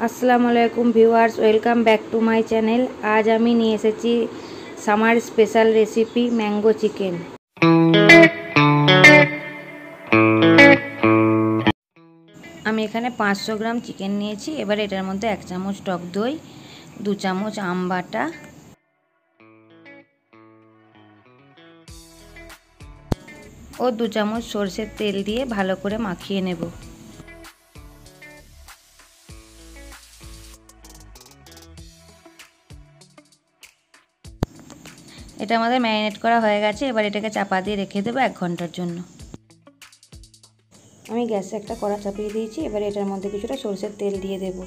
আসসালামু আলাইকুম viewers, welcome back to my channel. আজ আমি নিয়ে এসেছি summer special recipe mango chicken. আমি এখানে 500 গ্রাম চিকেন নিয়েছি। এবার এটার মধ্যে 1 চামচ টক দই, 2 চামচ আম বাটা ও 2 চামচ সরষের তেল দিয়ে ভালো করে মাখিয়ে নেব। এটা আমাদের ম্যারিনেট করা হয়ে গেছে। এবার এটাকে চাপা দিয়ে রেখে দেবো 1 ঘন্টার জন্য। আমি গ্যাসে একটা কড়া চাপিয়ে দিয়েছি। এবার এটার মধ্যে কিছুটা সরষের তেল দিয়ে দেব।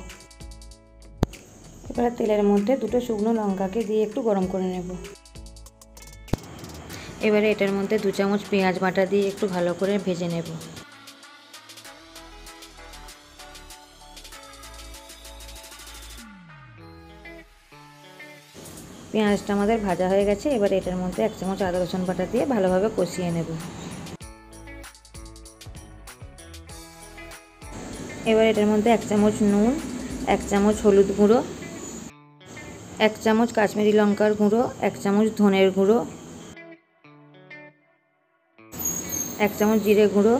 এবার তেলের মধ্যে 2টো শুকনো লঙ্কাকে দিয়ে একটু গরম করে নেব। এবারে এটার মধ্যে 2 চামচ পেঁয়াজ বাটা দিয়ে একটু ভালো করে ভেজে নেব। পেঁয়াজটা আমাদের ভাজা হয়ে গেছে। এবার এটার মধ্যে 1 চামচ আদা রসুন বাটা দিয়ে ভালোভাবে কষিয়ে নেব। এবার এটার মধ্যে 1 চামচ নুন, 1 চামচ হলুদ গুঁড়ো, 1 চামচ কাশ্মীরি লঙ্কার গুঁড়ো, 1 চামচ ধনের গুঁড়ো, 1 চামচ জিরে গুঁড়ো,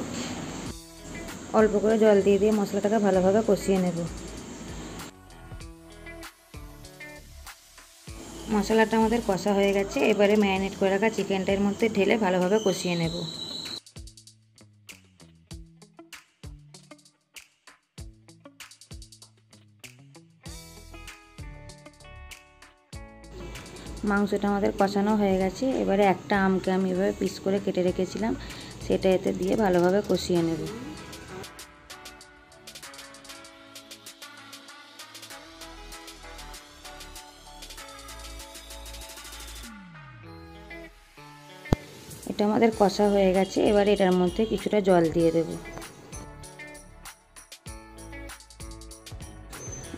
অল্প করে জল দিয়ে মশলাটাকে ভালোভাবে কষিয়ে নেব। মশলাটা আমাদের কষা হয়ে গেছে। এবারে ম্যারিনেট করে রাখা চিকেনটা এর মধ্যে ঢেলে ভালোভাবে কষিয়ে নেব। মাংসটা আমাদের কষানো হয়ে গেছে। এবারে একটা আমকে আমি এভাবে পিস করে কেটে রেখেছিলাম, সেটা এতে দিয়ে ভালোভাবে কষিয়ে নেব। এটা আমাদের কষা হয়ে গেছে। এবারে এটার মধ্যে কিছুটা জল দিয়ে দেব।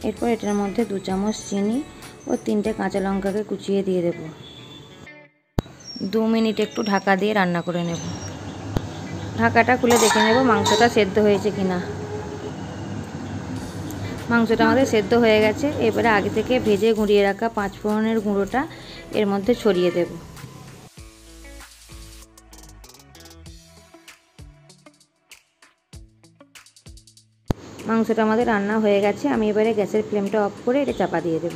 এরপর এটার মধ্যে 2 চামচ চিনি ও 3টে কাঁচা লঙ্কাকে কুচিয়ে দিয়ে দেব। 2 মিনিট একটু ঢাকা দিয়ে রান্না করে নেব। ঢাকাটা খুলে দেখে নেব মাংসটা সেদ্ধ হয়েছে কিনা। মাংসটা আমাদের সেদ্ধ হয়ে গেছে। এবারে আগে থেকে ভেজে গুঁড়িয়ে রাখা 5 ফোড়নের গুঁড়োটা এর মধ্যে ছড়িয়ে দেব। মাংসটা আমাদের রান্না হয়ে গেছে। আমি এবারে গ্যাসের ফ্লেমটা অফ করে এটা চাপা দিয়ে দেব।